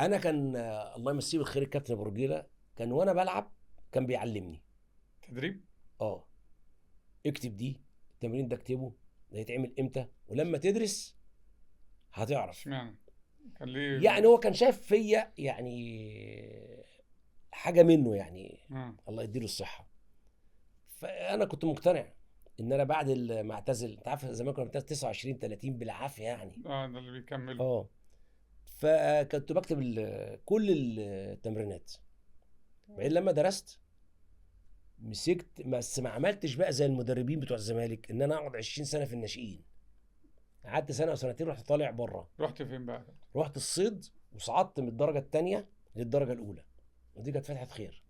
انا كان الله يمسيه بالخير الكابتن ابو رجيله، كان وانا بلعب كان بيعلمني. تدريب. اه، اكتب دي، التمرين ده اكتبه، ده يتعمل امتى، ولما تدرس هتعرف. اشمعنى؟ كان ليه يعني هو كان شايف فيا يعني حاجه منه يعني، اه الله يديله الصحه. فانا كنت مقتنع ان انا بعد ما اعتزل، انت عارف زمان كنا بنعتزل 29 30 بالعافيه يعني. ده اللي بيكمل. اه، فكنت بكتب كل التمرينات. بعدين لما درست مسكت، بس ما عملتش بقى زي المدربين بتوع الزمالك ان انا اقعد 20 سنه في الناشئين. قعدت سنه او سنتين رحت طالع بره. رحت فين بقى؟ رحت الصيد وصعدت من الدرجه الثانيه للدرجه الاولى، ودي كانت فتحه خير.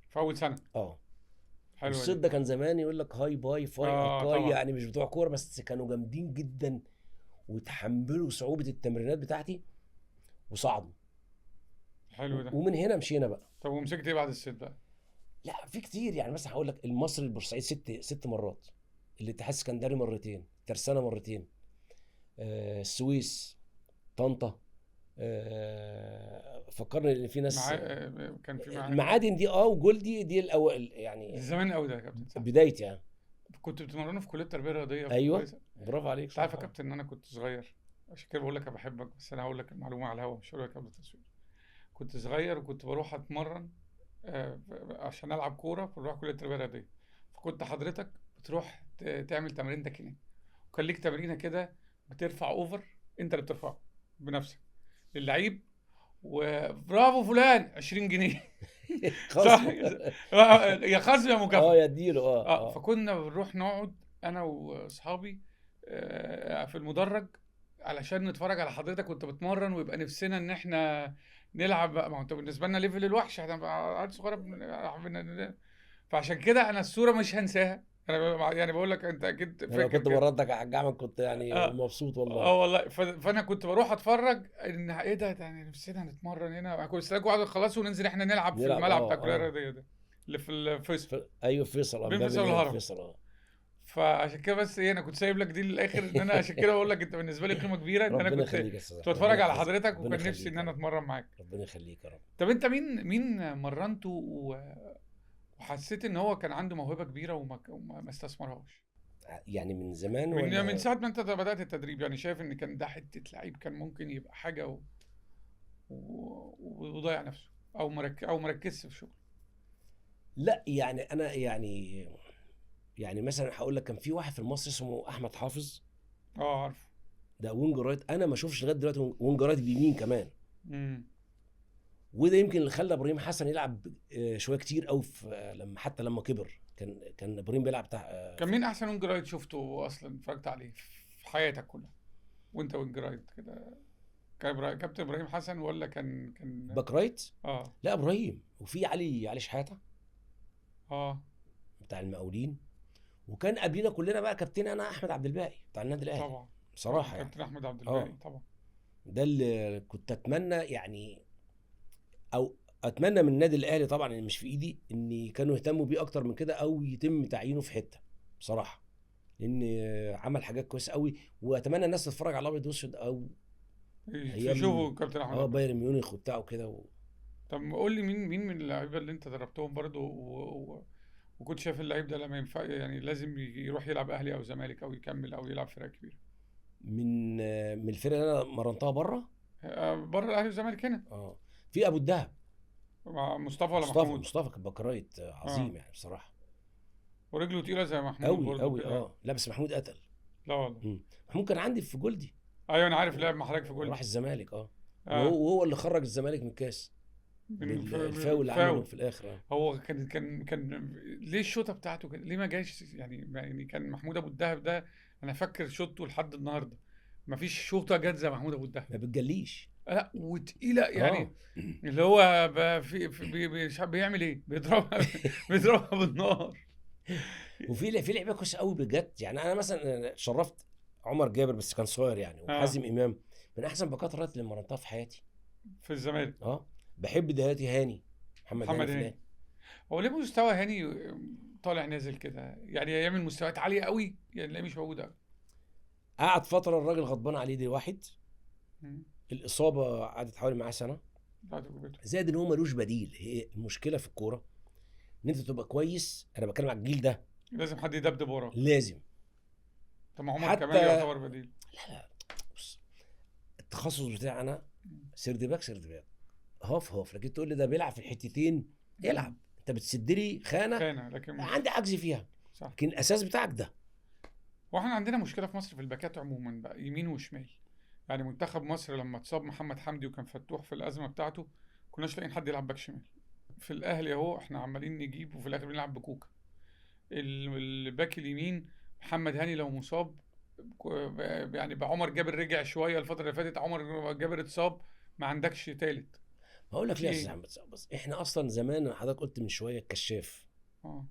في اول سنه. اه، حلوه دي. والصيد ده كان زمان يقول لك هاي باي فاي اركاي، طبعا. يعني مش بتوع كوره بس كانوا جامدين جدا وتحملوا صعوبه التمرينات بتاعتي وصعدوا. حلو ده. ومن هنا مشينا بقى. طب ومسكت ايه بعد الست بقى؟ لا، في كتير يعني، مثلا هقول لك المصري البورسعيد ست مرات، الاتحاد السكندري مرتين، ترسانة مرتين، السويس، طنطا، فكرني ان في ناس، كان في المعادن دي وجولدي دي الاول دي يعني، زمان قوي ده يا كابتن، صح؟ بدايتي يعني. كنت بتمرنه في كليه التربيه الرياضيه ايوه، كويسه. برافو عليك، انت عارف صح. يا كابتن ان انا كنت صغير، عشان كده بقول لك انا بحبك، بس انا هقول لك المعلومه على الهوا مش هقول لك قبل التصوير. كنت صغير وكنت بروح اتمرن عشان العب كوره، بروح كليه التربيه الرياضيه. فكنت حضرتك بتروح تعمل تمارين تكنيك، وكان ليك تمرينه كده بترفع اوفر، انت اللي بترفعه بنفسك للعيب، وبرافو فلان 20 جنيه. صح. خصم. يا خصم يا اه، مكافأة. يديله، اه. فكنا بنروح نقعد انا واصحابي في المدرج علشان نتفرج على حضرتك وانت بتمرن، ويبقى نفسنا ان احنا نلعب بقى. ما هو انت بالنسبه لنا ليفل الوحش، احنا بقى عيال صغيره فعشان كده انا الصوره مش هنساها. انا يعني بقول لك انت اكيد انا لو فاكر كنت كده. مراتك يا حاج احمد كنت يعني اه مبسوط والله. اه والله. فانا كنت بروح اتفرج ان ايه ده يعني نفسنا نتمرن هنا. كنت استناكم قعدوا يخلصوا وننزل احنا نلعب في نلعب، الملعب بتاع الكليه اه. الرياضيه ده، اللي في الفيصل، ايوه، فيصل، بين باب فيصل المياه والهرم. فيصل، اه. فعشان كده بس ايه، انا كنت سايب لك دي للاخر، ان انا عشان كده بقول لك انت بالنسبه لي قيمه كبيره، ان انا ربنا كنت يخليك يا استاذ كنت أحمد، ربنا بتفرج على يحفظك، حضرتك ربنا وكان نفسي ان يخليك يا انا رب. اتمرن معاك. ربنا يخليك يا رب. طب انت مين مرنته وحسيت ان هو كان عنده موهبه كبيره وما استثمرهاش؟ يعني من زمان من ولا؟ ساعه ما انت بدات التدريب، يعني شايف ان كان ده حته لعيب كان ممكن يبقى حاجه وضيع نفسه، او مركزش في شغله. لا يعني انا يعني مثلا هقول لك كان في واحد في مصر اسمه احمد حافظ. عارف. ده وينج رايت، انا ما اشوفش لغايه دلوقتي وينج رايت بيمين كمان. امم وده يمكن اللي خلى ابراهيم حسن يلعب شويه كتير قوي في حتى لما كبر كان ابراهيم بيلعب بتاع كان مين احسن وينج رايت شفته اصلا اتفرجت عليه في حياتك كلها وانت وينج رايت كده؟ كابتن ابراهيم حسن ولا كان باك رايت. اه لا، ابراهيم، وفي علي شحاته اه بتاع المقاولين. وكان قبلنا كلنا بقى كابتن انا احمد عبد الباقي بتاع النادي الاهلي. طبعا. طبعا بصراحه يعني. كابتن احمد عبد الباقي اه، طبعا. ده اللي كنت اتمنى يعني، او اتمنى من النادي الاهلي طبعا، اللي مش في ايدي، ان كانوا يهتموا بيه اكتر من كده او يتم تعيينه في حته بصراحه. لان عمل حاجات كويسه قوي، واتمنى الناس تتفرج على الابيض واسود او ايام تشوفوا كابتن احمد عبد الباقي. بايرن ميونخ وبتاع وكده طب قول لي مين من اللعيبه اللي انت دربتهم برضو وكنت شايف اللعيب ده لما ينفع يعني لازم يروح يلعب اهلي او زمالك او يكمل او يلعب فرقه كبيره؟ من الفرق اللي انا مرنتها بره. بره الاهلي والزمالك هنا. اه، في ابو الدهب، مع مصطفى ولا مصطفى محمود؟ مصطفى كان باك رايت اه عظيم يعني بصراحه. ورجله تقيله زي محمود قوي برضو قوي، كده. لا بس محمود قتل. لا والله. محمود كان عندي في جولدي، ايوه انا عارف لعب مع حضرتك في وراح جولدي. الزمالك، اه وهو اللي خرج الزمالك من الكاس من بالفاول اللي عمله فاول. في الاخر، هو كان ليه الشوطه بتاعته كده ليه ما جاش يعني كان محمود ابو الدهب ده، انا فاكر شوطه لحد النهارده. ما فيش شوطه جت زي محمود ابو الدهب. ما بتجليش. لا وتقيله اه. يعني. اللي هو بيعمل ايه بيضربها بيضربها بالنار. وفي لعيبه كويسه قوي بجد يعني. انا مثلا شرفت عمر جابر بس كان صغير يعني، اه وحازم امام، من احسن باكات الرايت اللي مرنتها في حياتي. في الزمالك. اه، بحب دلوقتي هاني، محمد هاني محمد في هاني. الاهلي. هو ليه مستوى هاني طالع نازل كده؟ يعني يعمل مستويات عاليه قوي يعني، لا مش موجود قوي. قعد فتره الراجل غضبان عليه، دي واحد. مم. الاصابه قعدت حوالي معاه سنه. بتاعت جوبيتو. زائد ان هو ملوش بديل. هي المشكله في الكوره ان انت تبقى كويس، انا بتكلم على الجيل ده، لازم حد يدبدب وراك. لازم. طب ما عمر حتى كمال يعتبر بديل. لا بص، التخصص بتاعنا سيرد باك سيرد باك هاف، لكن تقول لي ده بيلعب في الحتتين، يلعب. انت بتسد لي خانه لكن عندي عجز فيها، صح. لكن الاساس بتاعك ده. واحنا عندنا مشكله في مصر في الباكات عموما بقى، يمين وشمال. يعني منتخب مصر لما اتصاب محمد حمدي وكان فتوح في الازمه بتاعته، كناش لاقيين حد يلعب باك شمال. في الاهلي اهو احنا عمالين نجيب وفي الاخر بنلعب بكوكا. الباك اليمين محمد هاني لو مصاب، يعني بقى عمر جابر رجع شويه الفتره اللي فاتت، عمر جابر اتصاب، ما عندكش تالت. هقول لك ليه يا إيه؟ استاذ احمد، بس احنا اصلا زمان حضرتك قلت من شويه الكشاف اه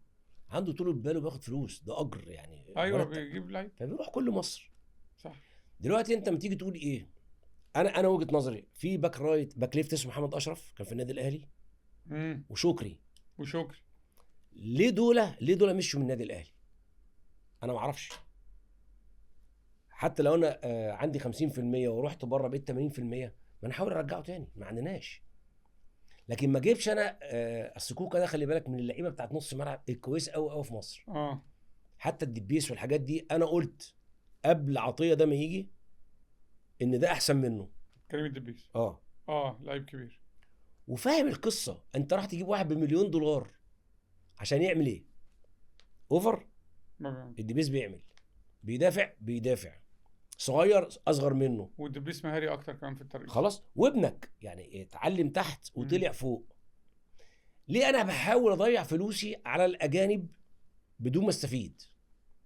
عنده طول باله بياخد فلوس، ده اجر يعني ايوه مرتب، بيجيب لعيب. فبيروح كل مصر. صح. دلوقتي انت لما تيجي تقول ايه، انا وجهه نظري في باك رايت باك ليفت اسمه محمد اشرف كان في النادي الاهلي، وشكري. وشكري ليه دول مشوا من النادي الاهلي؟ انا ما اعرفش. حتى لو انا عندي 50% ورحت بره بقيت 80%، ما انا احاول ارجعه تاني، ما عندناش. لكن ما جيبش انا اصل كوكا ده خلي بالك من اللعيبه بتاعت نص الملعب الكويس قوي في مصر. حتى الدبيس والحاجات دي انا قلت قبل عطيه ده ما يجي ان ده احسن منه. كريم الدبيس لعيب كبير وفاهم القصه. انت راح تجيب واحد بمليون دولار عشان يعمل ايه؟ اوفر. الدبيس بيدافع صغير اصغر منه، والدبيس مهاري اكتر كمان في الترقيص. خلاص. وابنك يعني اتعلم تحت وطلع فوق. ليه انا بحاول اضيع فلوسي على الاجانب بدون ما استفيد؟